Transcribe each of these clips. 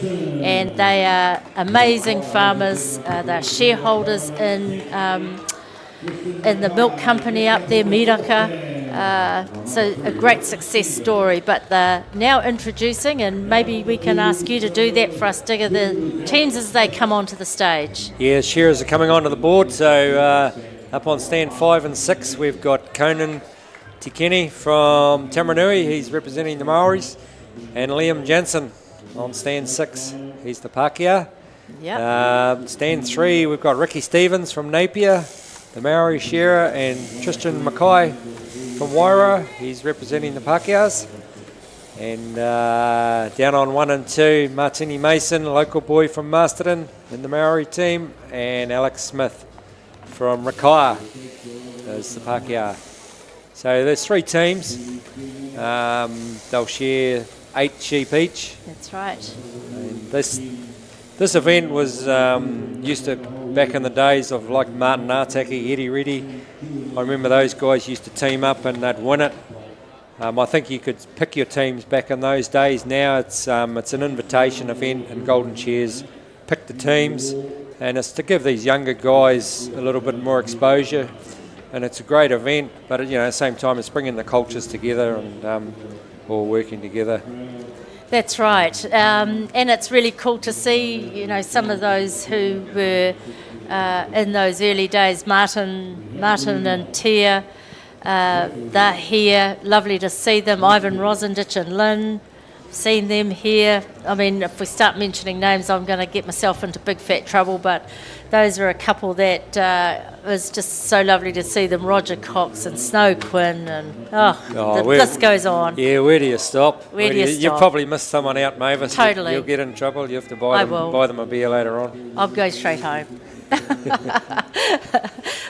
and they are amazing farmers. They're shareholders in the milk company up there, Miraka. So a great success story, but they're now introducing, and maybe we can ask you to do that for us, Digger, the teams as they come onto the stage. Yeah, Shearers are coming onto the board. So up on stand 5 and 6, we've got Conan Tikeni from Tamaranui. He's representing the Maoris. And Liam Jensen on stand 6. He's the Pakeha. Yep. Stand 3, we've got Ricky Stevens from Napier, the Maori Shearer, and Tristan Mackay from Wairarapa. He's representing the Pakehas. And down on 1 and 2, Martini Mason, a local boy from Masterton in the Maori team, and Alex Smith from Rakaia as the Pakeha. So there's 3 teams. They'll share 8 sheep each. That's right. And this event was used to, back in the days of like Martin Artaki, Eddie Reddy. I remember those guys used to team up and they'd win it. I think you could pick your teams back in those days. Now it's an invitation event and Golden Shears pick the teams, and it's to give these younger guys a little bit more exposure. And it's a great event, but at the same time it's bringing the cultures together and all working together. That's right, and it's really cool to see, some of those who were in those early days. Martin and Tia, they're here. Lovely to see them. Ivan Rosendich and Lynn, seen them here. I mean, if we start mentioning names, I'm going to get myself into big fat trouble, but those are a couple that was just so lovely to see them. Roger Cox and Snow Quinn, and the list goes on. Yeah, where do you stop? Where do you stop? You probably missed someone out, Mavis. Totally. You'll get in trouble. You have to buy them a beer later on. I'll go straight home.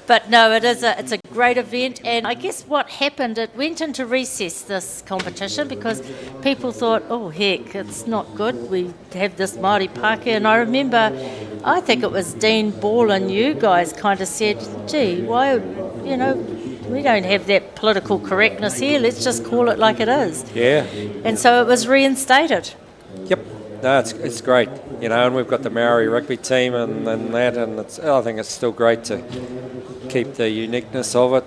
But no, it's a great event, and I guess what happened, it went into recess, this competition, because people thought, oh heck, it's not good, we have this Māori Pākehā. And I remember, I think it was Dean Ball and you guys kind of said, gee, why, we don't have that political correctness here, let's just call it like it is. Yeah. And so it was reinstated. Yep. No, it's great, and we've got the Maori rugby team and that, and I think it's still great to keep the uniqueness of it.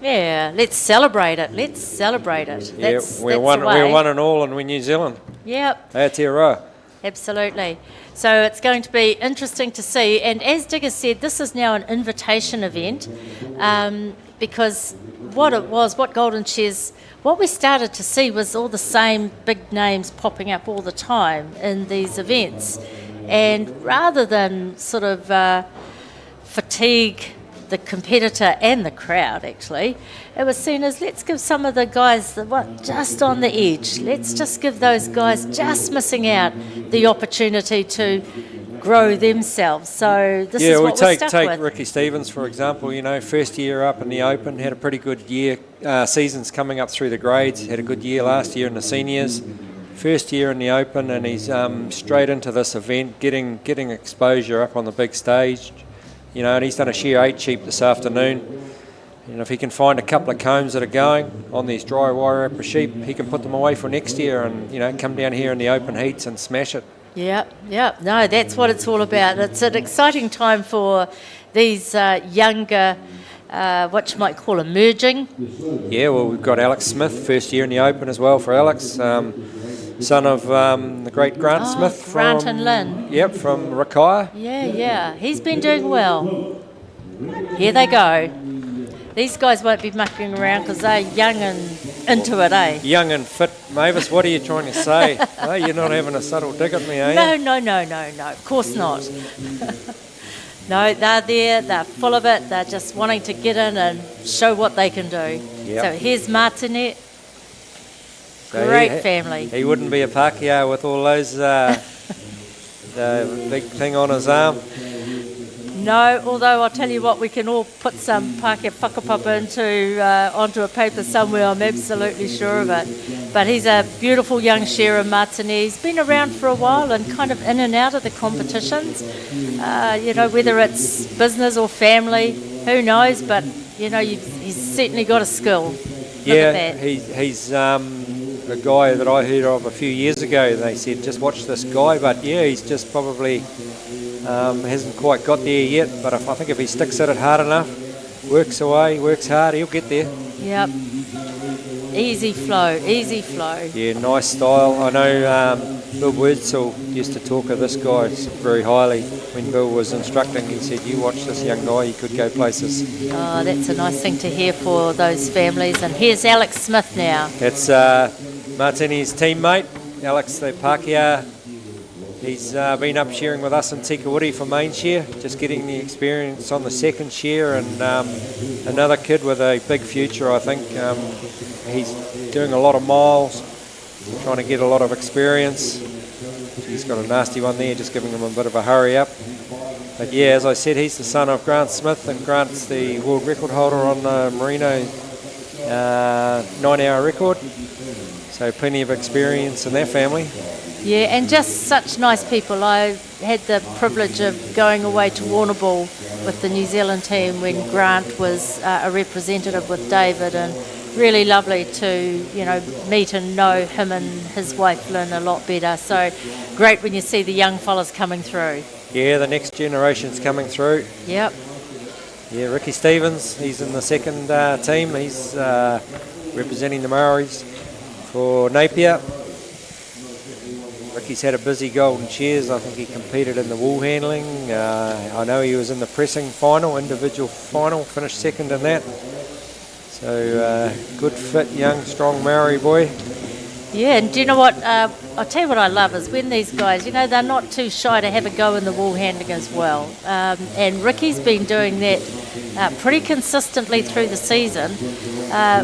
Yeah, let's celebrate it. We're one and all, and we're New Zealand. Yep. Aotearoa. Absolutely. So it's going to be interesting to see. And as Digger said, this is now an invitation event, because what Golden Shears, what we started to see was all the same big names popping up all the time in these events. And rather than sort of fatigue the competitor and the crowd, actually, it was seen as, let's give some of the guys just on the edge. Let's just give those guys just missing out the opportunity to grow themselves. So this is what we're stuck with. Take Ricky Stevens, for example. First year up in the Open, had a pretty good year. Seasons coming up through the grades, had a good year last year in the seniors. First year in the Open, and he's straight into this event, getting exposure up on the big stage. And he's done a shear 8 sheep this afternoon. If he can find a couple of combs that are going on these dry Wairarapa sheep, he can put them away for next year and come down here in the open heats and smash it. Yeah. No, that's what it's all about. It's an exciting time for these younger, what you might call emerging. Yeah, well, we've got Alex Smith, first year in the Open as well for Alex, son of the great Grant Smith. Grant and Lynn. Yep, from Rakaia. Yeah. He's been doing well. Here they go. These guys won't be mucking around because they're young and into it, eh? Young and fit. Mavis, what are you trying to say? Oh, you're not having a subtle dig at me, are you? No. Of course not. No, they're there. They're full of it. They're just wanting to get in and show what they can do. Yep. So here's Martinet. Great family. He wouldn't be a Pakeha with all those the big thing on his arm. No, although I'll tell you what, we can all put some Pakeha whakapapa onto a paper somewhere, I'm absolutely sure of it. But he's a beautiful young shearer, Martini. He's been around for a while and kind of in and out of the competitions. Whether it's business or family, who knows, but, he's certainly got a skill. Look at that. He's the guy that I heard of a few years ago. They said, just watch this guy, but yeah, he's just probably hasn't quite got there yet, but I think if he sticks at it hard enough, works away, works hard, he'll get there. Yep. Easy flow, easy flow. Yeah, nice style. I know Bill Wurzel used to talk of this guy very highly when Bill was instructing. He said, you watch this young guy, he could go places. Oh, that's a nice thing to hear for those families. And here's Alex Smith now. That's Martini's teammate, Alex the Pakeha. He's been up shearing with us in Tikawiti for main shear, just getting the experience on the second shear, and another kid with a big future, I think. He's doing a lot of miles, trying to get a lot of experience. He's got a nasty one there, just giving him a bit of a hurry up. But yeah, as I said, he's the son of Grant Smith, and Grant's the world record holder on the Merino 9-hour record. So plenty of experience in their family. Yeah, and just such nice people. I had the privilege of going away to Warrnambool with the New Zealand team when Grant was a representative with David, and really lovely to, you know, meet and know him and his wife Lynn a lot better. So great when you see the young fellas coming through. Yeah, the next generation's coming through. Yep. Yeah, Ricky Stevens, he's in the second team. He's representing the Maoris for Napier. Ricky's had a busy Golden Shears. I think he competed in the Woolhandling. I know he was in the pressing final, individual final, finished second in that. So good, fit, young, strong Maori boy. Yeah, and do you know what? I'll tell you what I love is when these guys, you know, they're not too shy to have a go in the Woolhandling as well. And Ricky's been doing that pretty consistently through the season,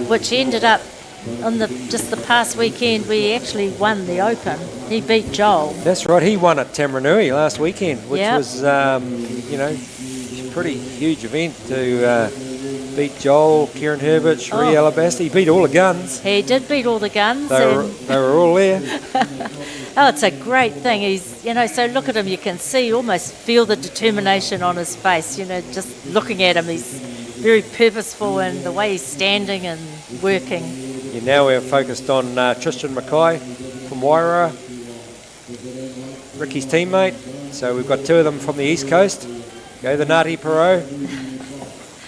which ended up on just the past weekend we actually won the Open. He beat Joel. That's right, he won at Tamaranui last weekend, which yep. was, you know, a pretty huge event to beat Joel, Kieran Herbert, Sheree Alabasta. He beat all the guns. He did beat all the guns. They were all there. Oh, it's a great thing. He's, you know, so look at him, you can see, almost feel the determination on his face, you know, just looking at him. He's very purposeful in the way he's standing and working. Yeah, now we're focused on Tristan Mackay from Wairarapa, Ricky's teammate. So we've got two of them from the East Coast. Go the Ngāti Porou.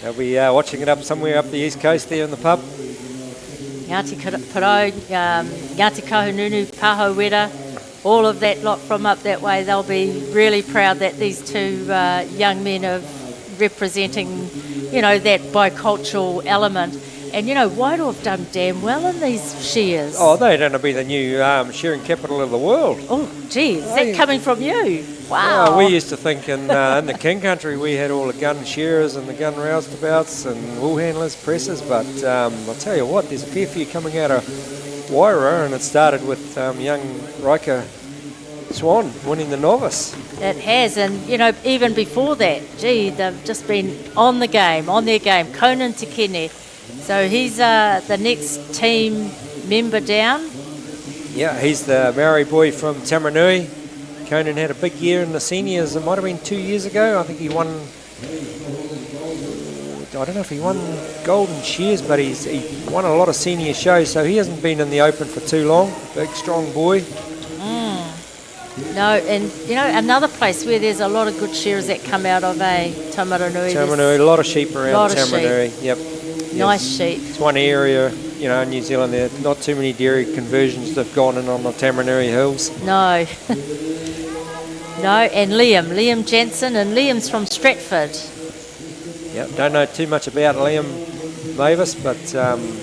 They'll be watching it up somewhere up the East Coast there in the pub. Ngāti Porou, Ngāti Kahununu, Paho Wera, all of that lot from up that way. They'll be really proud that these two young men are representing, you know, that bicultural element. And, you know, Wairoa have done damn well in these shears. Oh, they're going to be the new shearing capital of the world. Oh, geez, is that coming from you? Wow. Oh, we used to think in the King Country we had all the gun shearers and the gun roustabouts and wool handlers, presses, but I'll tell you what, there's a fair few coming out of Wairarapa, and it started with young Riker Swan winning the novice. It has, and, you know, even before that, gee, they've just been on their game. Conan Tekene. So he's the next team member down. Yeah, he's the Maori boy from Tamaranui. Conan had a big year in the seniors. It might have been 2 years ago. I think he won, I don't know if he won Golden Shears, but he won a lot of senior shows, so he hasn't been in the Open for too long. Big, strong boy. No, and, you know, another place where there's a lot of good shearers that come out of Tamaranui. Tamaranui, a lot of sheep around Tamaranui. Yep. Nice sheep. It's one area, you know, in New Zealand, there are not too many dairy conversions that have gone in on the Tamaranui hills. No. No, and Liam Jensen, and Liam's from Stratford. Yep, don't know too much about Liam Mavis, but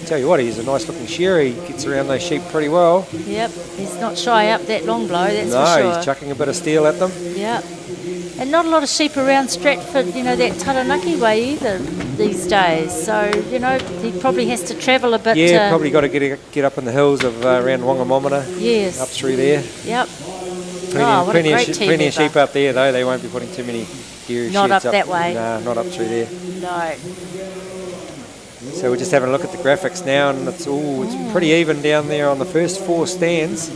tell you what, he's a nice looking shearer. He gets around those sheep pretty well. Yep, he's not shy up that long blow, that's for sure. No, he's chucking a bit of steel at them. Yep. And not a lot of sheep around Stratford, you know, that Taranaki way either these days. So, you know, he probably has to travel a bit. Yeah, probably got to get up in the hills of around Whangamomana. Yes. Up through there. Yep. Plenty of sheep up there, though. They won't be putting too many dairy not sheds up that way. No, not up through there. No. So we're just having a look at the graphics now, and it's pretty even down there on the first four stands.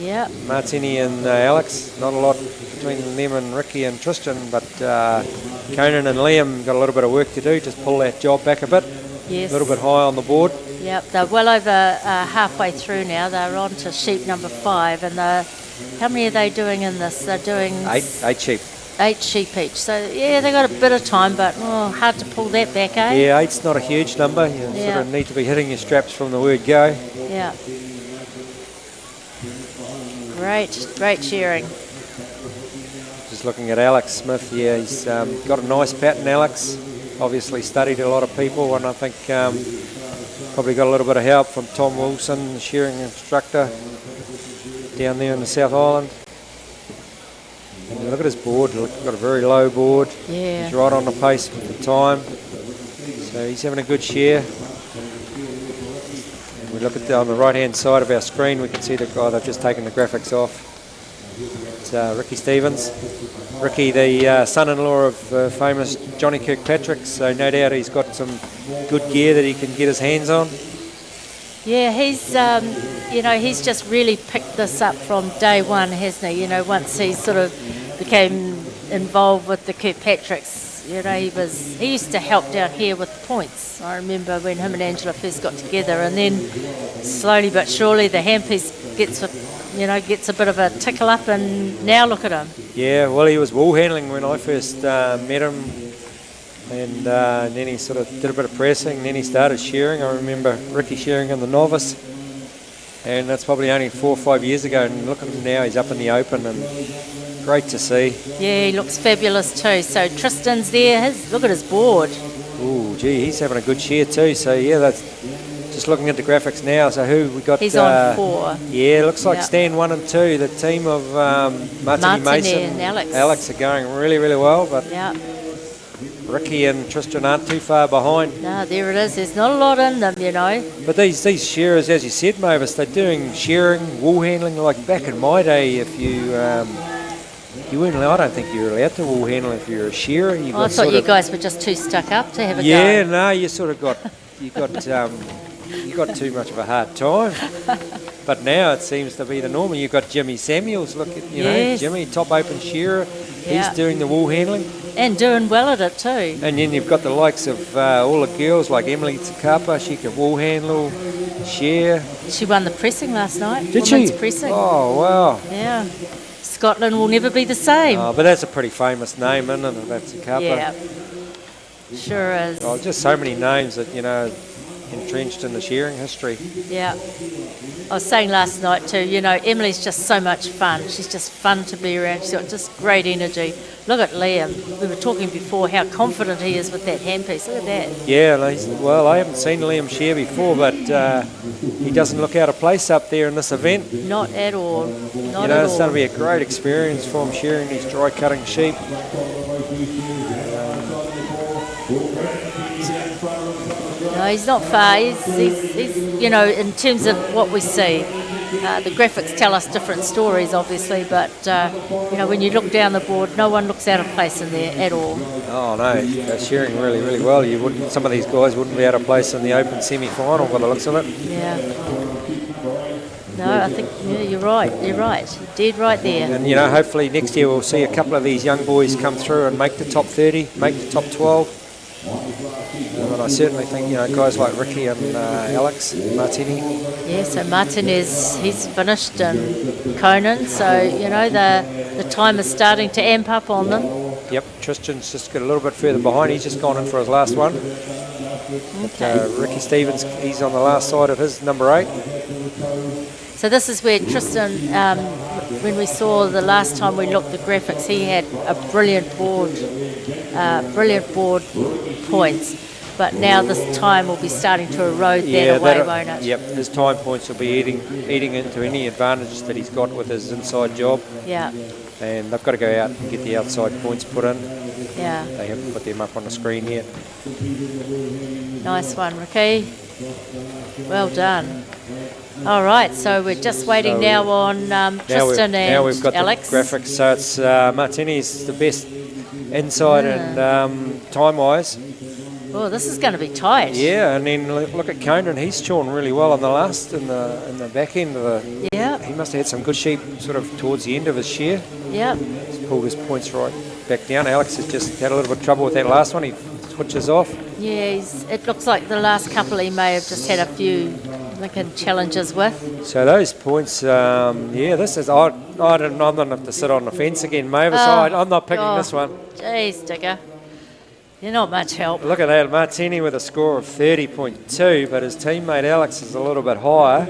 Yep. Martini and Alex, not a lot between them and Ricky and Tristan, but Conan and Liam got a little bit of work to do, just pull that job back a bit. Yes. A little bit high on the board. Yep, they're well over halfway through now. They're on to sheep number 5, and how many are they doing in this? They're doing 8 sheep. 8 sheep each. So yeah, they got a bit of time, but hard to pull that back, eh? Yeah, 8's not a huge number. You sort of need to be hitting your straps from the word go. Yeah. Great shearing. Just looking at Alex Smith, yeah, he's got a nice pattern, Alex. Obviously studied a lot of people, and I think probably got a little bit of help from Tom Wilson, the shearing instructor down there in the South Island. And look at his board, got a very low board. Yeah. He's right on the pace with the time. So he's having a good shear. We look at on the right hand side of our screen, we can see the guy they've just taken the graphics off. It's Ricky Stevens. Ricky, the son-in-law of famous Johnny Kirkpatrick, so no doubt he's got some good gear that he can get his hands on. Yeah, he's just really picked this up from day one, hasn't he? Once he sort of became involved with the Kirkpatricks, he used to help down here with points. I remember when him and Angela first got together, and then slowly but surely the handpiece gets a bit of a tickle up, and now look at him. Yeah, well, he was woolhandling when I first met him, and then he sort of did a bit of pressing, then he started shearing. I remember Ricky shearing in the novice, and that's probably only 4 or 5 years ago, and look at him now, he's up in the open, and great to see. Yeah, he looks fabulous too. So Tristan's there, look at his board. Ooh, gee, he's having a good shear too, so yeah, that's just looking at the graphics now. So who we got? He's on 4. Yeah, looks like stand 1 and 2. The team of Martin Mason and Alex are going really, really well, but yeah. Ricky and Tristan aren't too far behind. No, there it is. There's not a lot in them, But these shearers, as you said, Mavis, they're doing shearing, wool handling. Like back in my day, if you weren't allowed, I don't think you were allowed to wool handle if you're a shearer. I thought you guys were just too stuck up to have a go. Yeah, no, you sort of got you got too much of a hard time. But now it seems to be the norm. You've got Jimmy Samuels. Look at know Jimmy, top open shearer. He's doing the wool handling. And doing well at it too. And then you've got the likes of all the girls like Emily Tsakapa. She can wool handle, shear. She won the pressing last night. Did Women's she? Pressing. Oh, wow. Yeah. Scotland will never be the same. Oh, but that's a pretty famous name, isn't it? That's Tsakapa. Yeah. Sure is. Oh, just so many names that, entrenched in the shearing history. Yeah. I was saying last night too, Emily's just so much fun. She's just fun to be around. She's got just great energy. Look at Liam. We were talking before how confident he is with that handpiece. Look at that. Yeah, well, I haven't seen Liam shear before, but he doesn't look out of place up there in this event. Not at all. Not at all. It's going to be a great experience for him shearing these dry cutting sheep. No, he's not far. He's in terms of what we see, the graphics tell us different stories, obviously, but, when you look down the board, no one looks out of place in there at all. Oh, no, they're shearing really, really well. Some of these guys wouldn't be out of place in the Open semi-final by the looks of it. Yeah. No, I think you're right. You're right. You're dead right there. And, hopefully next year we'll see a couple of these young boys come through and make the top 30, make the top 12. But I certainly think, guys like Ricky and Alex Martini. Yeah, so Martinez, he's finished in Conan, so, the time is starting to amp up on them. Yep, Tristan's just got a little bit further behind. He's just gone in for his last one. Okay. But, Ricky Stevens, he's on the last side of his number 8. So this is where Tristan, when we saw the last time we looked at the graphics, he had a brilliant board points. But now this time will be starting to erode that away, won't it? Yep, his time points will be eating into any advantage that he's got with his inside job. Yeah. And they've got to go out and get the outside points put in. Yeah. They haven't put them up on the screen yet. Nice one, Ricky. Well done. All right, so we're just waiting now on Tristan and now we've got Alex. The graphics, so it's Martini's the best inside and time-wise. Oh, this is going to be tight. Yeah, and then look at Conan. He's shorn really well on the last in the back end of the. Yeah. He must have had some good sheep sort of towards the end of his shear. Yeah. He's pulled his points right back down. Alex has just had a little bit of trouble with that last one. He switches off. Yeah, it looks like the last couple he may have just had a few Lincoln challenges with. So those points, this is, I'm going to have to sit on the fence again, Mavis. I'm not picking this one. Jeez, Digger. You're not much help. Look at that, Martini with a score of 30.2, but his teammate Alex is a little bit higher.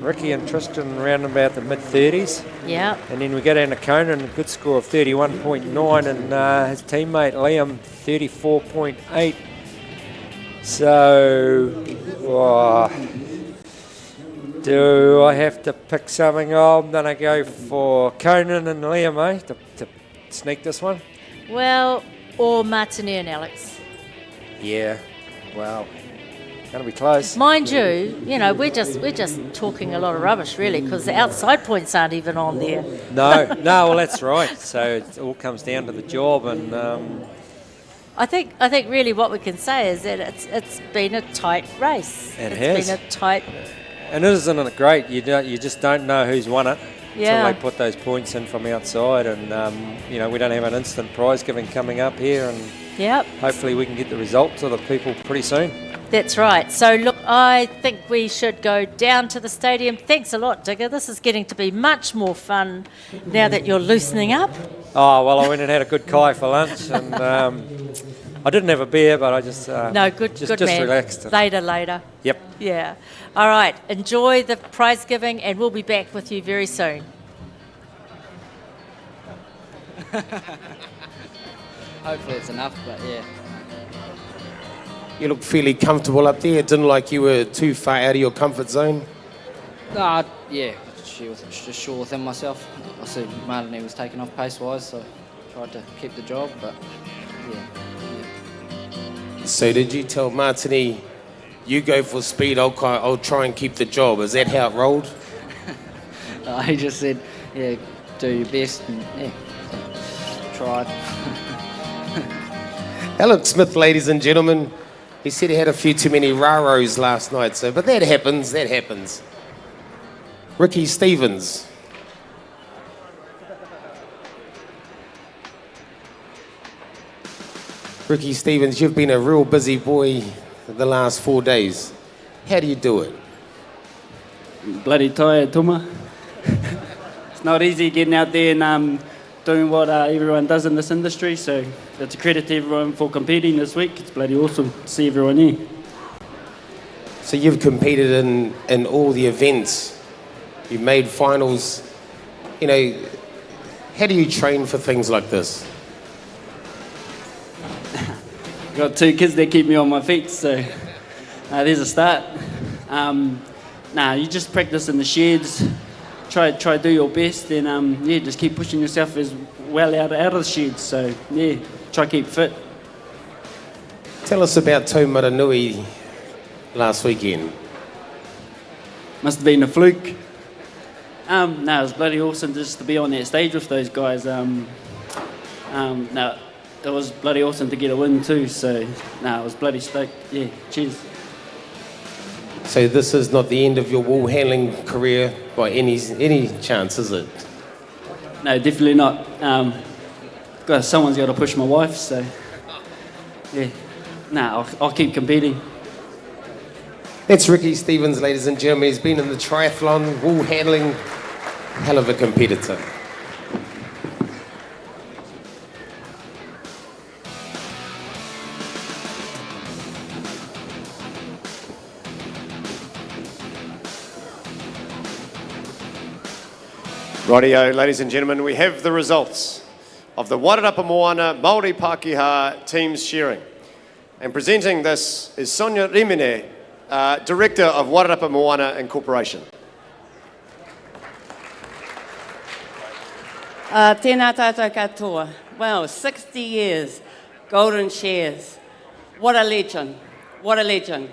Ricky and Tristan around about the mid-30s. Yeah. And then we get down to Conan, a good score of 31.9, and his teammate Liam, 34.8. So, do I have to pick something? I'm going to go for Conan and Liam, to sneak this one. Well, or Martini and Alex. Yeah, well, going to be close. Mind you, we're just talking a lot of rubbish, really, because the outside points aren't even on there. No, well, that's right. So it all comes down to the job, and I think really what we can say is that it's been a tight race. It's been a tight. And isn't it great? You just don't know who's won it. Yeah. Until they put those points in from outside, and we don't have an instant prize giving coming up here, and Yep. hopefully we can get the results to the people pretty soon. That's right. So look, I think we should go down to the stadium. Thanks a lot, Digger. This is getting to be much more fun now that you're loosening up. Oh well, I went and had a good kai for lunch, and I didn't have a beer, but I just good man. Relaxed. Later. Yep. Yeah. All right. Enjoy the prize giving, and we'll be back with you very soon. Hopefully it's enough, but yeah. You look fairly comfortable up there. It didn't like you were too far out of your comfort zone. Yeah, just sure within myself. I see Martin was taking off pace-wise, so tried to keep the job, but yeah. So did you tell Martini, you go for speed, I'll try and keep the job? Is that how it rolled? He just said, yeah, do your best, and yeah, tried. Alex Smith, ladies and gentlemen, he said he had a few too many raros last night, but that happens. Ricky Stevens. Ricky Stevens, you've been a real busy boy the last 4 days. How do you do it? Bloody tired, Tuma. It's not easy getting out there and doing what everyone does in this industry, so it's a credit to everyone for competing this week. It's bloody awesome to see everyone here. So you've competed in all the events. You made finals. How do you train for things like this? Got 2 kids that keep me on my feet, so there's a start. You just practice in the sheds, try do your best, and just keep pushing yourself as well out of the sheds. So yeah, try keep fit. Tell us about Taumaranui last weekend. Must have been a fluke. It was bloody awesome just to be on that stage with those guys. It was bloody awesome to get a win too, so it was bloody stoked. Yeah, cheers. So this is not the end of your Woolhandling career by any chance, is it? No, definitely not. Someone's got to push my wife, so yeah. I'll keep competing. That's Ricky Stevens, ladies and gentlemen. He's been in the triathlon, Woolhandling, hell of a competitor. Rightio, ladies and gentlemen, we have the results of the Wairarapa Moana Maori Pakeha team's shearing. And presenting this is Sonia Rimene, Director of Wairarapa Moana Incorporation. Tēnā tātou katoa. Well, 60 years, Golden Shears. What a legend, what a legend.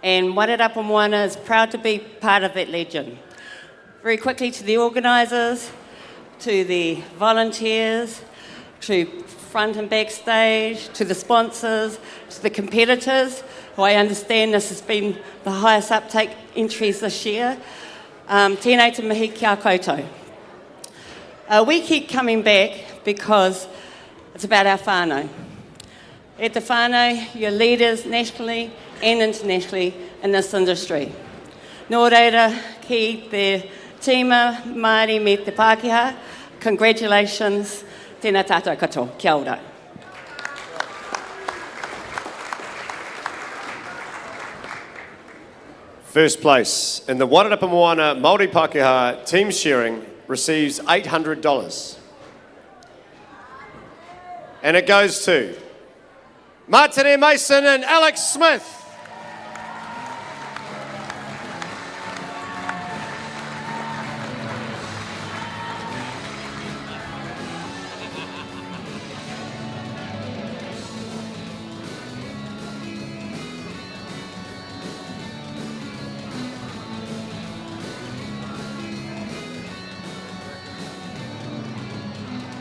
And Wairarapa Moana is proud to be part of that legend. Very quickly to the organisers, to the volunteers, to front and backstage, to the sponsors, to the competitors, who I understand this has been the highest uptake entries this year. Tēnei te mihi kia koutou. We keep coming back because it's about our whānau. e te whānau, your leaders nationally and internationally in this industry. Nō reira, ki te tīma Māori me te Pakeha, congratulations, tēnā tātou katoa, kia ora. First place in the Wairarapa Moana Maori Pakeha team shearing receives $800. And it goes to Martin Mason and Alex Smith.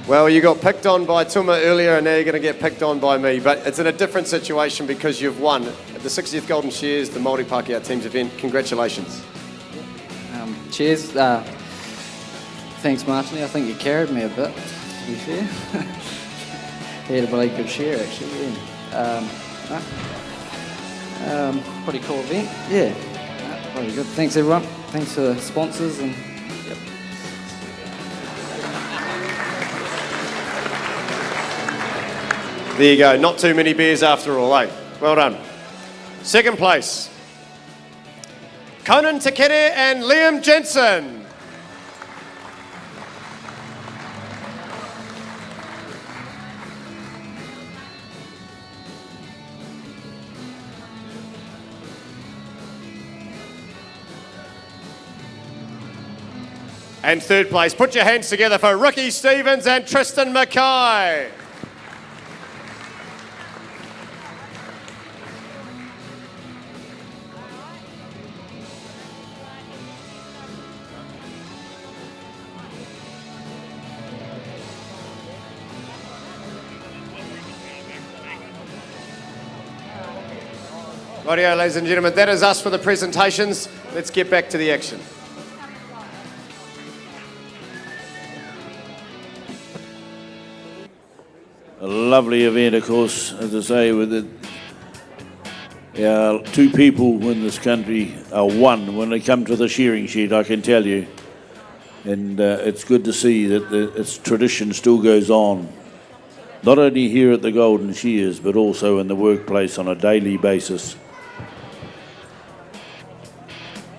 Well, you got picked on by Tuma earlier and now you're going to get picked on by me, but it's in a different situation because you've won at the 60th Golden Shears, the Maori Pakeha Teams event. Congratulations. Cheers. Thanks, Martin. I think you carried me a bit, to be fair. He had a really good share, actually. Yeah. Pretty cool event. Yeah. Pretty good. Thanks, everyone. Thanks to the sponsors and. There you go, not too many beers after all, eh? Well done. Second place, Conan Takere and Liam Jensen. And third place, put your hands together for Ricky Stevens and Tristan Mackay. Rightio, ladies and gentlemen, that is us for the presentations. Let's get back to the action. A lovely event, of course, as I say, with it. Two people in this country are one when they come to the shearing shed, I can tell you. And it's good to see that its tradition still goes on, not only here at the Golden Shears, but also in the workplace on a daily basis.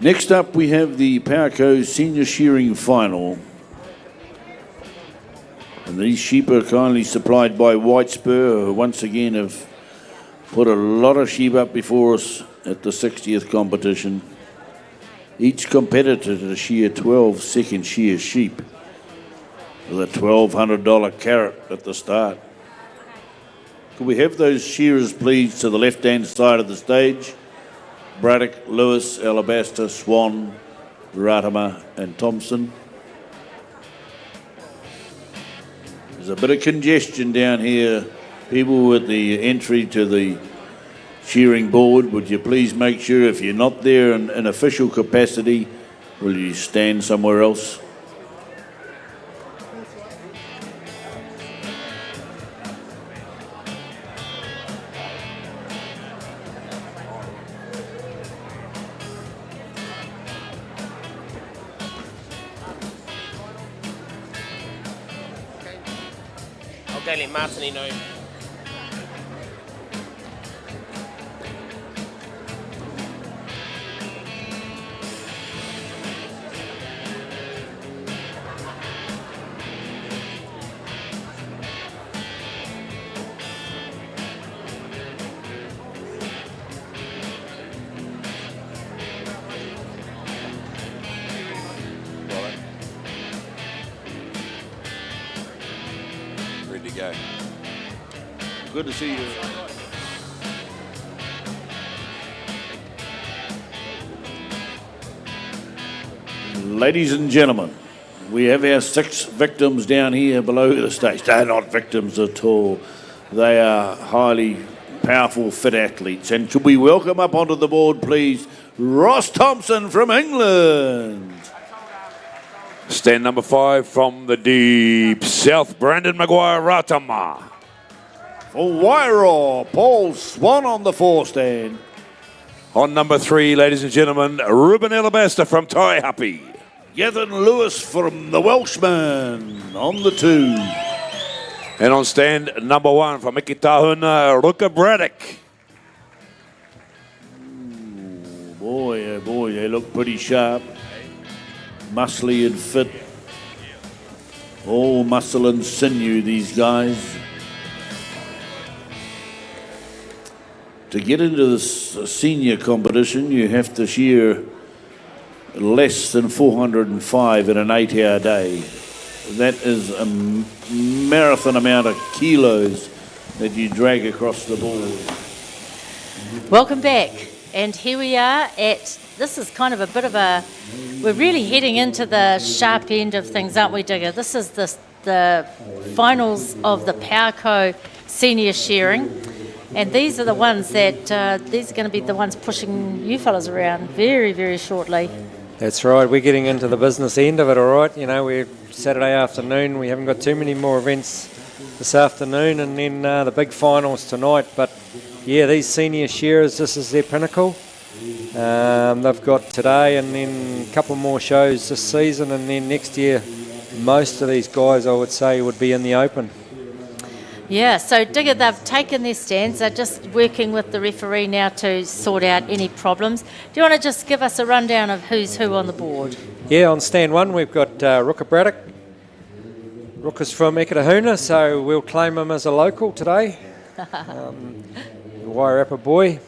Next up, we have the Powerco Senior Shearing Final. And these sheep are kindly supplied by White Spur, who once again have put a lot of sheep up before us at the 60th competition. Each competitor to shear 12 second shear sheep with a $1,200 carrot at the start. Could we have those shearers, please, to the left-hand side of the stage? Braddock, Lewis, Alabaster, Swan, Ratama and Thompson. There's a bit of congestion down here. People with the entry to the shearing board, would you please make sure if you're not there in official capacity, will you stand somewhere else? I'll go let Martin know. Ready to go. Good to see you. Ladies and gentlemen, we have our 6 victims down here below the stage. They're not victims at all. They are highly powerful, fit athletes. And could we welcome up onto the board, please, Ross Thompson from England. Stand number 5 from the deep south, Brandon Maguire Ratama. For Wairarapa, Paul Swan on the 4 stand. On number 3, ladies and gentlemen, Ruben Alabaster from Taihape. Gavin Lewis from the Welshman on the 2. And on stand number 1 from Ikitahuna, Ruka Braddock. Boy, oh boy, they look pretty sharp. Muscly and fit. All muscle and sinew, these guys. To get into this senior competition, you have to shear less than 405 in an 8-hour day. That is a marathon amount of kilos that you drag across the board. Welcome back. And here we are at, this is kind of a bit of a, we're really heading into the sharp end of things, aren't we, Digger? This is the finals of the Powerco Senior Shearing. And these are the ones that, these are going to be the ones pushing you fellas around very, very shortly. That's right. We're getting into the business end of it, all right. You know, we're Saturday afternoon. We haven't got too many more events this afternoon, and then the big finals tonight. But yeah, these senior shearers, this is their pinnacle. They've got today and then a couple more shows this season, and then next year most of these guys, I would say, would be in the open. Yeah, so Digger, they've taken their stands. They're just working with the referee now to sort out any problems. Do you want to just give us a rundown of who's who on the board? Yeah, on stand 1 we've got Ruka Braddock. Ruka's from Ekatahuna, so we'll claim him as a local today. Wairarapa boy.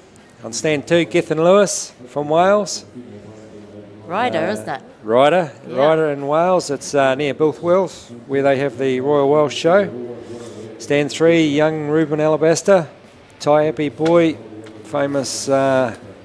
On stand 2, Gethin Lewis from Wales. Ryder, isn't it? Ryder Yeah. in Wales. It's near Boothwells, where they have the Royal Welsh Show. Stand 3, young Ruben Alabaster, Taihape boy, famous